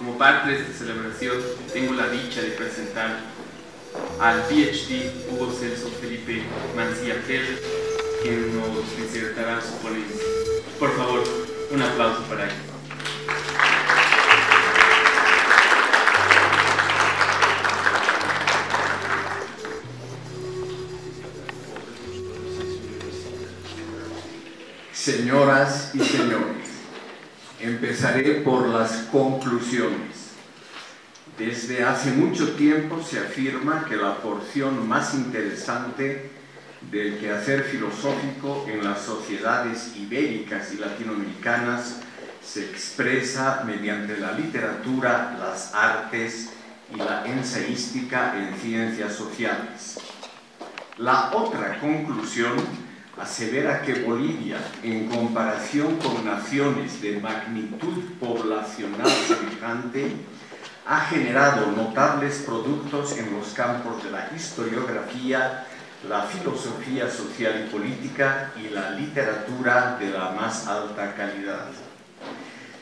Como parte de esta celebración, tengo la dicha de presentar al PhD Hugo Celso Felipe Mancilla Pérez, quien nos disertará su ponencia. Por favor, un aplauso para él. Señoras y señores, empezaré por las conclusiones. Desde hace mucho tiempo se afirma que la porción más interesante del quehacer filosófico en las sociedades ibéricas y latinoamericanas se expresa mediante la literatura, las artes y la ensayística en ciencias sociales. La otra conclusión asevera que Bolivia, en comparación con naciones de magnitud poblacional semejante, ha generado notables productos en los campos de la historiografía, la filosofía social y política y la literatura de la más alta calidad.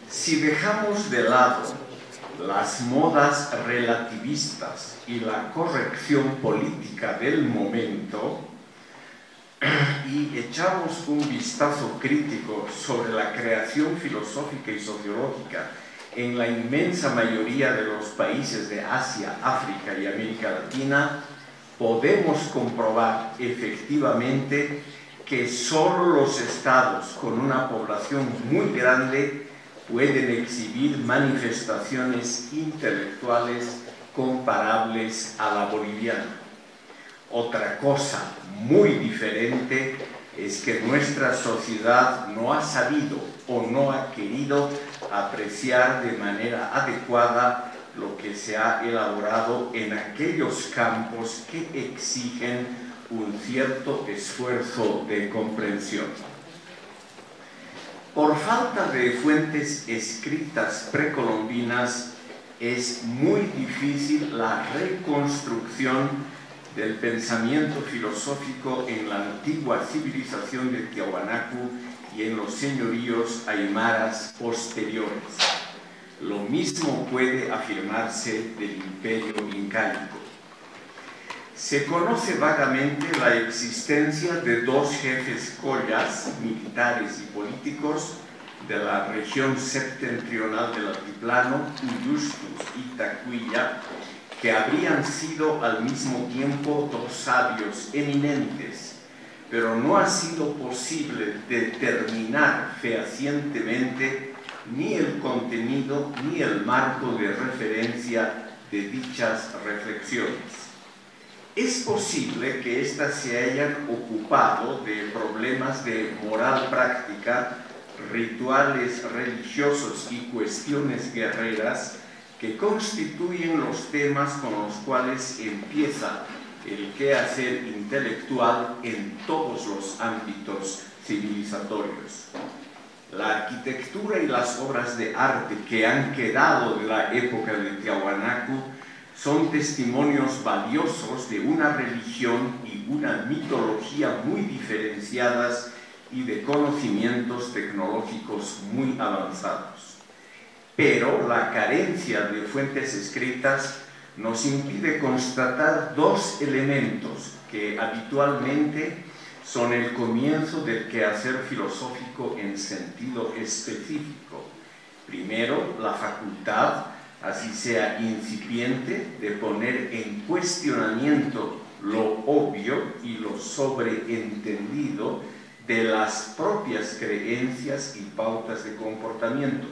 Si dejamos de lado las modas relativistas y la corrección política del momento, y echamos un vistazo crítico sobre la creación filosófica y sociológica en la inmensa mayoría de los países de Asia, África y América Latina, podemos comprobar efectivamente que solo los estados con una población muy grande pueden exhibir manifestaciones intelectuales comparables a la boliviana. Otra cosa muy diferente es que nuestra sociedad no ha sabido o no ha querido apreciar de manera adecuada lo que se ha elaborado en aquellos campos que exigen un cierto esfuerzo de comprensión. Por falta de fuentes escritas precolombinas, es muy difícil la reconstrucción del pensamiento filosófico en la antigua civilización de Tiahuanacu y en los señoríos aymaras posteriores. Lo mismo puede afirmarse del imperio incaico. Se conoce vagamente la existencia de dos jefes collas, militares y políticos, de la región septentrional del altiplano, Uyustus y Tacuilla, que habrían sido al mismo tiempo dos sabios eminentes, pero no ha sido posible determinar fehacientemente ni el contenido ni el marco de referencia de dichas reflexiones. Es posible que éstas se hayan ocupado de problemas de moral práctica, rituales religiosos y cuestiones guerreras que constituyen los temas con los cuales empieza el quehacer intelectual en todos los ámbitos civilizatorios. La arquitectura y las obras de arte que han quedado de la época de Tiahuanacu son testimonios valiosos de una religión y una mitología muy diferenciadas y de conocimientos tecnológicos muy avanzados. Pero la carencia de fuentes escritas nos impide constatar dos elementos que habitualmente son el comienzo del quehacer filosófico en sentido específico. Primero, la facultad, así sea incipiente, de poner en cuestionamiento lo obvio y lo sobreentendido de las propias creencias y pautas de comportamiento,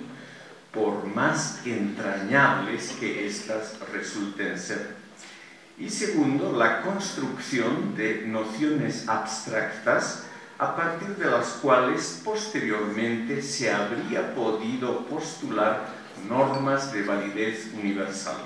por más entrañables que éstas resulten ser. Y segundo, la construcción de nociones abstractas a partir de las cuales posteriormente se habría podido postular normas de validez universal.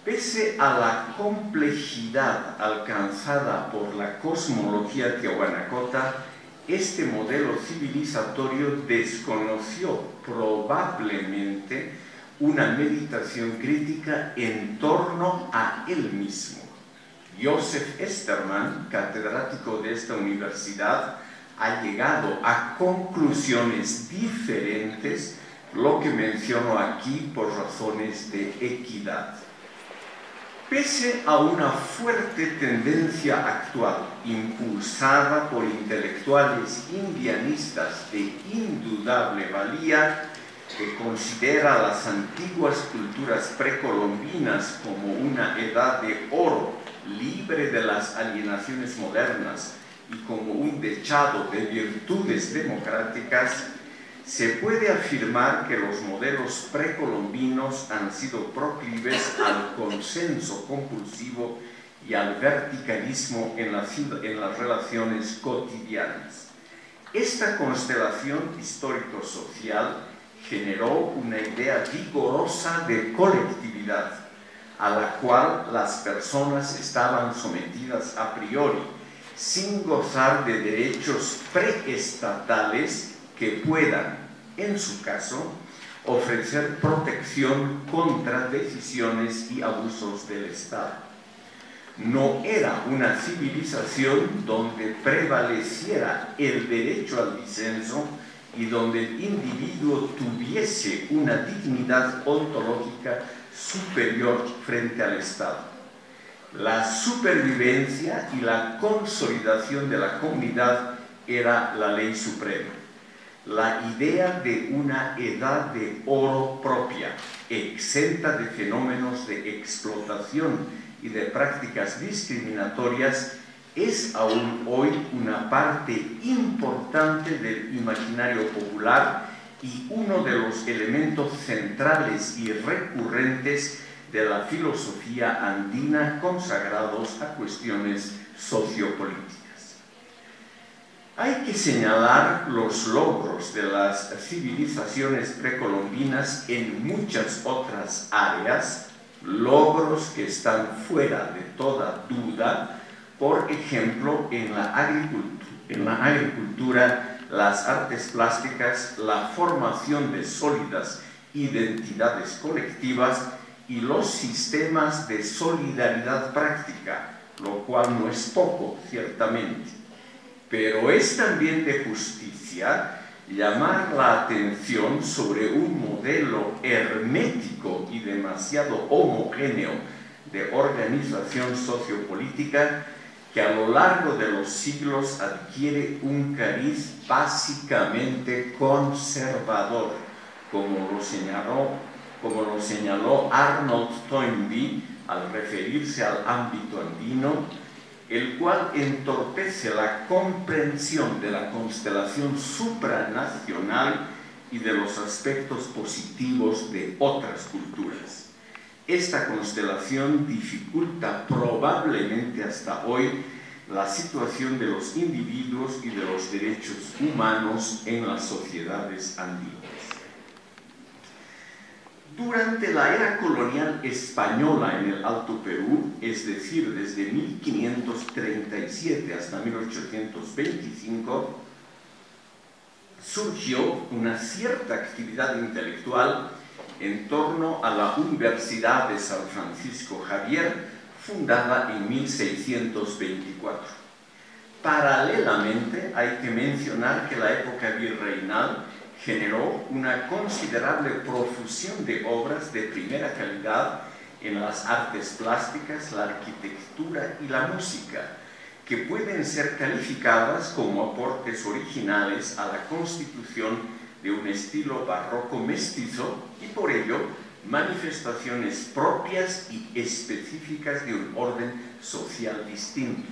Pese a la complejidad alcanzada por la cosmología tiahuanacota, este modelo civilizatorio desconoció probablemente una meditación crítica en torno a él mismo. Joseph Esterman, catedrático de esta universidad, ha llegado a conclusiones diferentes lo que menciono aquí por razones de equidad. Pese a una fuerte tendencia actual, impulsada por intelectuales indianistas de indudable valía, que considera las antiguas culturas precolombinas como una edad de oro libre de las alienaciones modernas y como un dechado de virtudes democráticas, se puede afirmar que los modelos precolombinos han sido proclives al consenso compulsivo y al verticalismo en las relaciones cotidianas. Esta constelación histórico-social generó una idea vigorosa de colectividad, a la cual las personas estaban sometidas a priori, sin gozar de derechos preestatales que puedan, en su caso, ofrecer protección contra decisiones y abusos del Estado. No era una civilización donde prevaleciera el derecho al disenso y donde el individuo tuviese una dignidad ontológica superior frente al Estado. La supervivencia y la consolidación de la comunidad era la ley suprema. La idea de una edad de oro propia, exenta de fenómenos de explotación y de prácticas discriminatorias, es aún hoy una parte importante del imaginario popular y uno de los elementos centrales y recurrentes de la filosofía andina consagrados a cuestiones sociopolíticas. Hay que señalar los logros de las civilizaciones precolombinas en muchas otras áreas, logros que están fuera de toda duda, por ejemplo, en la agricultura, las artes plásticas, la formación de sólidas identidades colectivas y los sistemas de solidaridad práctica, lo cual no es poco, ciertamente. Pero es también de justicia llamar la atención sobre un modelo hermético y demasiado homogéneo de organización sociopolítica que a lo largo de los siglos adquiere un cariz básicamente conservador, como lo señaló Arnold Toynbee al referirse al ámbito andino, el cual entorpece la comprensión de la constelación supranacional y de los aspectos positivos de otras culturas. Esta constelación dificulta probablemente hasta hoy la situación de los individuos y de los derechos humanos en las sociedades andinas. Durante la era colonial española en el Alto Perú, es decir, desde 1537 hasta 1825, surgió una cierta actividad intelectual en torno a la Universidad de San Francisco Javier, fundada en 1624. Paralelamente, hay que mencionar que la época virreinal generó una considerable profusión de obras de primera calidad en las artes plásticas, la arquitectura y la música, que pueden ser calificadas como aportes originales a la constitución de un estilo barroco mestizo y por ello manifestaciones propias y específicas de un orden social distinto.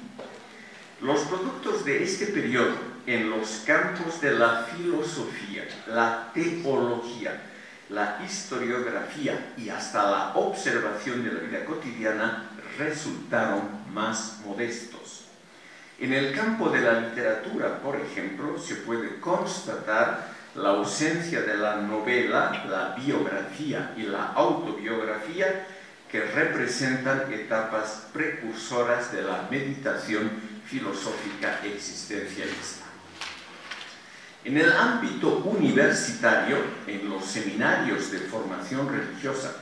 Los productos de este periodo en los campos de la filosofía, la teología, la historiografía y hasta la observación de la vida cotidiana resultaron más modestos. En el campo de la literatura, por ejemplo, se puede constatar la ausencia de la novela, la biografía y la autobiografía, que representan etapas precursoras de la meditación filosófica existencialista. En el ámbito universitario, en los seminarios de formación religiosa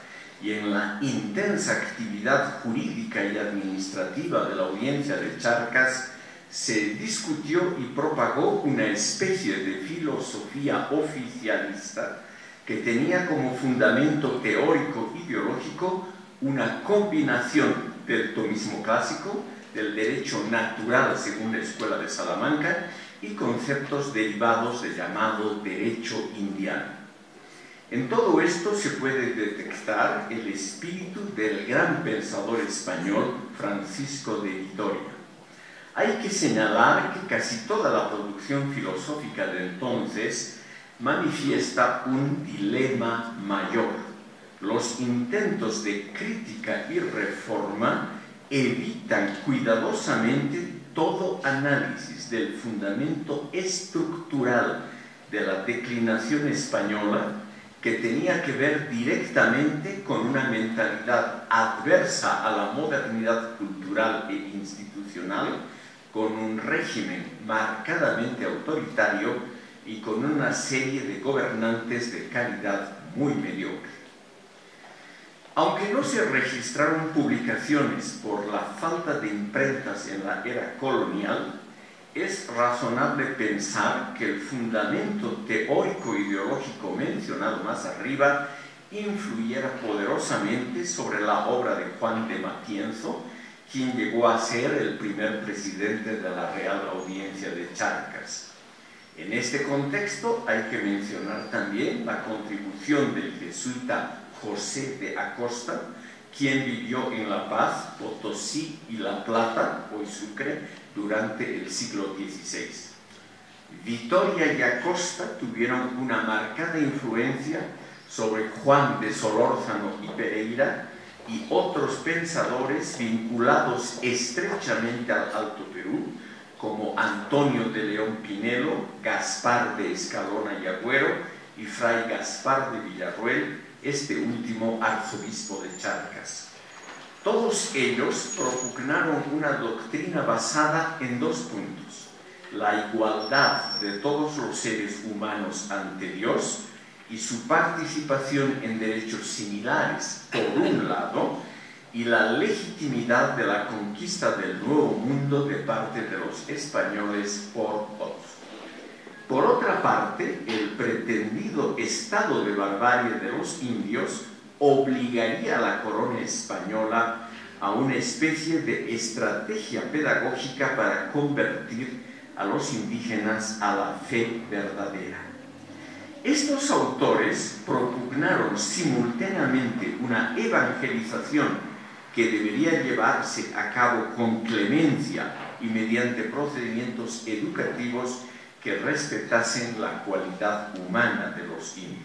y en la intensa actividad jurídica y administrativa de la audiencia de Charcas, se discutió y propagó una especie de filosofía oficialista que tenía como fundamento teórico ideológico una combinación del tomismo clásico, del derecho natural según la Escuela de Salamanca y conceptos derivados del llamado derecho indiano. En todo esto se puede detectar el espíritu del gran pensador español Francisco de Vitoria. Hay que señalar que casi toda la producción filosófica de entonces manifiesta un dilema mayor. Los intentos de crítica y reforma evitan cuidadosamente todo análisis del fundamento estructural de la declinación española, que tenía que ver directamente con una mentalidad adversa a la modernidad cultural e institucional, con un régimen marcadamente autoritario y con una serie de gobernantes de calidad muy mediocre. Aunque no se registraron publicaciones por la falta de imprentas en la era colonial, es razonable pensar que el fundamento teórico-ideológico mencionado más arriba influyera poderosamente sobre la obra de Juan de Matienzo, quien llegó a ser el primer presidente de la Real Audiencia de Charcas. En este contexto hay que mencionar también la contribución del jesuita José de Acosta, quien vivió en La Paz, Potosí y La Plata, hoy Sucre, durante el siglo XVI. Vitoria y Acosta tuvieron una marcada influencia sobre Juan de Solórzano y Pereira y otros pensadores vinculados estrechamente al Alto Perú, como Antonio de León Pinelo, Gaspar de Escalona y Agüero y Fray Gaspar de Villarroel, este último arzobispo de Charcas. Todos ellos propugnaron una doctrina basada en dos puntos: la igualdad de todos los seres humanos ante Dios y su participación en derechos similares, por un lado, y la legitimidad de la conquista del Nuevo Mundo de parte de los españoles por otros. Por otra parte, el pretendido estado de barbarie de los indios obligaría a la corona española a una especie de estrategia pedagógica para convertir a los indígenas a la fe verdadera. Estos autores propugnaron simultáneamente una evangelización que debería llevarse a cabo con clemencia y mediante procedimientos educativos que respetasen la cualidad humana de los indios.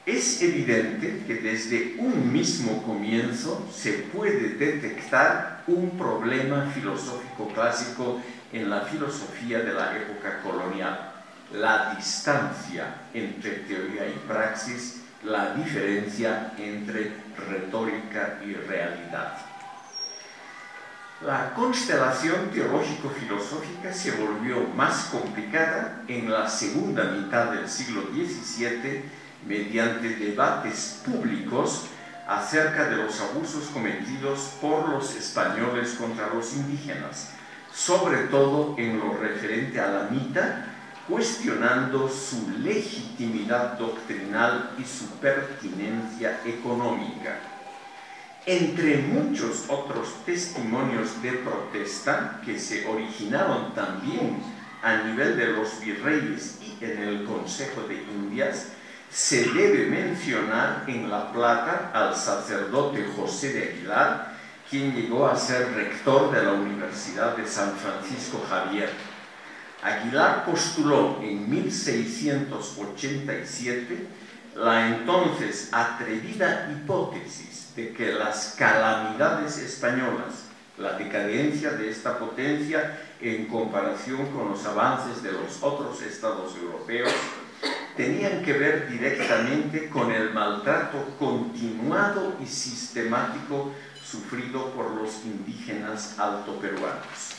Es evidente que desde un mismo comienzo se puede detectar un problema filosófico clásico en la filosofía de la época colonial: la distancia entre teoría y praxis, la diferencia entre retórica y realidad. La constelación teológico-filosófica se volvió más complicada en la segunda mitad del siglo XVII mediante debates públicos acerca de los abusos cometidos por los españoles contra los indígenas, sobre todo en lo referente a la mita, cuestionando su legitimidad doctrinal y su pertinencia económica. Entre muchos otros testimonios de protesta que se originaron también a nivel de los virreyes y en el Consejo de Indias, se debe mencionar en La Plata al sacerdote José de Aguilar, quien llegó a ser rector de la Universidad de San Francisco Javier. Aguilar postuló en 1687 la entonces atrevida hipótesis de que las calamidades españolas, la decadencia de esta potencia en comparación con los avances de los otros estados europeos, tenían que ver directamente con el maltrato continuado y sistemático sufrido por los indígenas altoperuanos.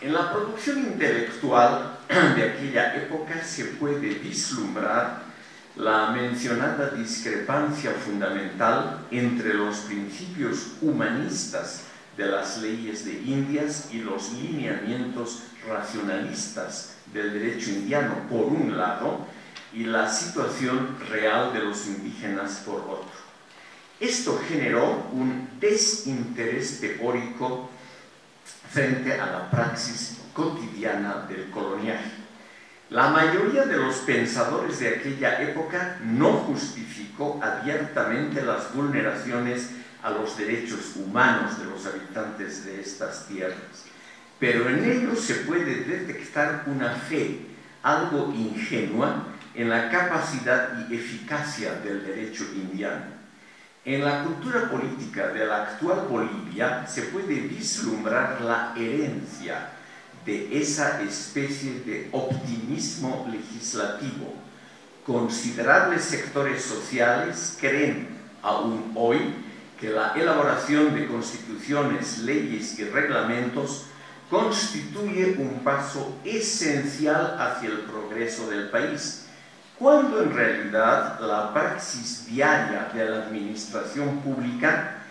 En la producción intelectual de aquella época se puede vislumbrar la mencionada discrepancia fundamental entre los principios humanistas de las leyes de Indias y los lineamientos racionalistas del derecho indiano, por un lado, y la situación real de los indígenas por otro. Esto generó un desinterés teórico frente a la praxis cotidiana del coloniaje. La mayoría de los pensadores de aquella época no justificó abiertamente las vulneraciones a los derechos humanos de los habitantes de estas tierras, pero en ellos se puede detectar una fe algo ingenua en la capacidad y eficacia del derecho indiano. En la cultura política de la actual Bolivia se puede vislumbrar la herencia de esa especie de optimismo legislativo. Considerables sectores sociales creen aún hoy que la elaboración de constituciones, leyes y reglamentos constituye un paso esencial hacia el progreso del país, cuando en realidad la praxis diaria de la administración pública,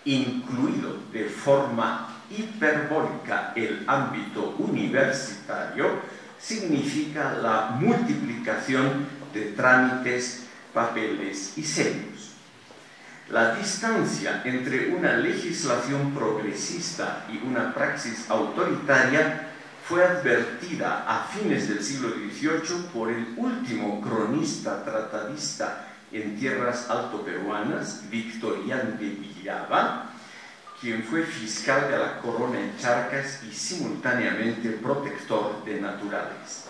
incluido de forma hiperbólica el ámbito universitario, significa la multiplicación de trámites, papeles y sellos. La distancia entre una legislación progresista y una praxis autoritaria fue advertida a fines del siglo XVIII por el último cronista tratadista en tierras altoperuanas, Victorián de Villaba, quien fue fiscal de la corona en Charcas y simultáneamente protector de naturales.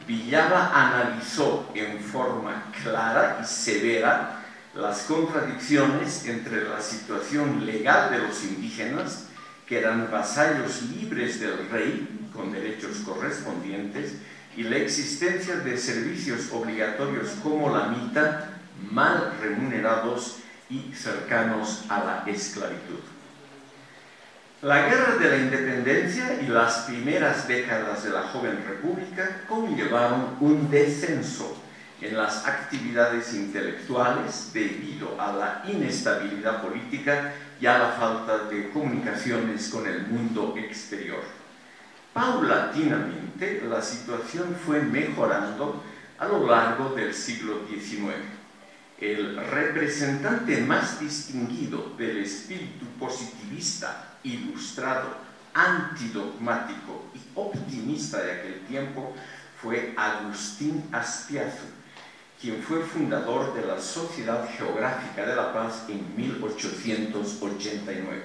Villaba analizó en forma clara y severa las contradicciones entre la situación legal de los indígenas, que eran vasallos libres del rey, con derechos correspondientes, y la existencia de servicios obligatorios como la mita, mal remunerados y cercanos a la esclavitud. La Guerra de la Independencia y las primeras décadas de la joven república conllevaron un descenso en las actividades intelectuales debido a la inestabilidad política y a la falta de comunicaciones con el mundo exterior. Paulatinamente, la situación fue mejorando a lo largo del siglo XIX. El representante más distinguido del espíritu positivista, ilustrado, antidogmático y optimista de aquel tiempo fue Agustín Azpiazu, quien fue fundador de la Sociedad Geográfica de la Paz en 1889.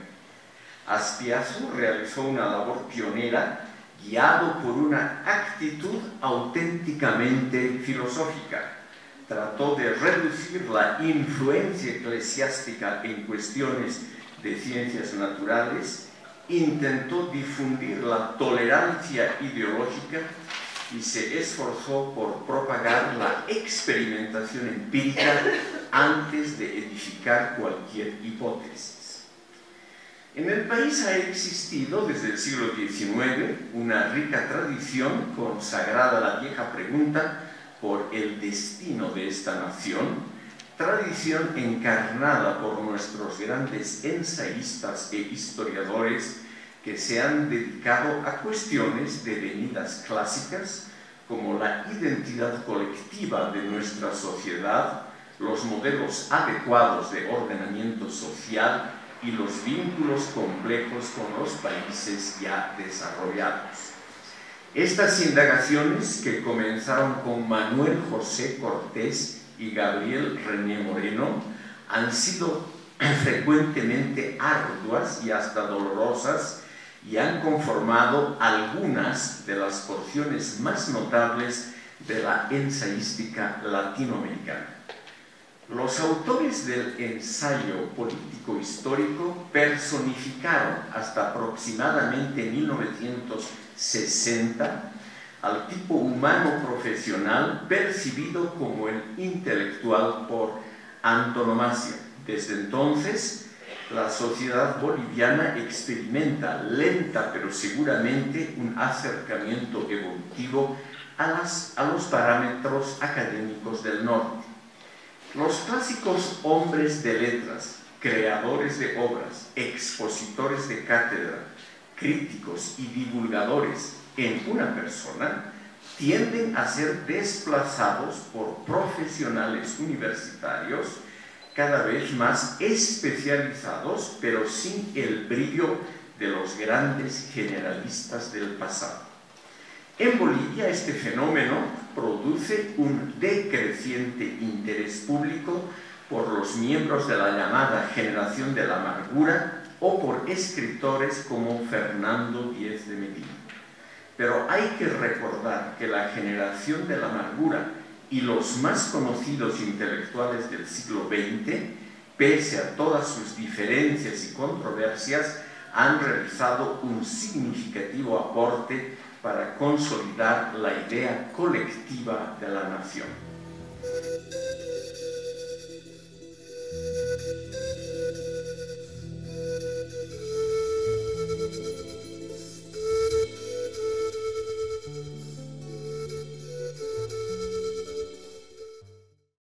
Azpiazu realizó una labor pionera guiado por una actitud auténticamente filosófica. Trató de reducir la influencia eclesiástica en cuestiones de ciencias naturales, intentó difundir la tolerancia ideológica y se esforzó por propagar la experimentación empírica antes de edificar cualquier hipótesis. En el país ha existido desde el siglo XIX una rica tradición consagrada a la vieja pregunta por el destino de esta nación, tradición encarnada por nuestros grandes ensayistas e historiadores que se han dedicado a cuestiones devenidas clásicas como la identidad colectiva de nuestra sociedad, los modelos adecuados de ordenamiento social y los vínculos complejos con los países ya desarrollados. Estas indagaciones, que comenzaron con Manuel José Cortés y Gabriel René Moreno, han sido frecuentemente arduas y hasta dolorosas y han conformado algunas de las porciones más notables de la ensayística latinoamericana. Los autores del ensayo político-histórico personificaron hasta aproximadamente 1960 al tipo humano profesional percibido como el intelectual por antonomasia. Desde entonces, la sociedad boliviana experimenta lenta pero seguramente un acercamiento evolutivo a los parámetros académicos del norte. Los clásicos hombres de letras, creadores de obras, expositores de cátedra, críticos y divulgadores en una persona, tienden a ser desplazados por profesionales universitarios cada vez más especializados, pero sin el brillo de los grandes generalistas del pasado. En Bolivia este fenómeno produce un decreciente interés público por los miembros de la llamada generación de la amargura o por escritores como Fernando Díez de Medina. Pero hay que recordar que la generación de la amargura y los más conocidos intelectuales del siglo XX, pese a todas sus diferencias y controversias, han realizado un significativo aporte para consolidar la idea colectiva de la nación.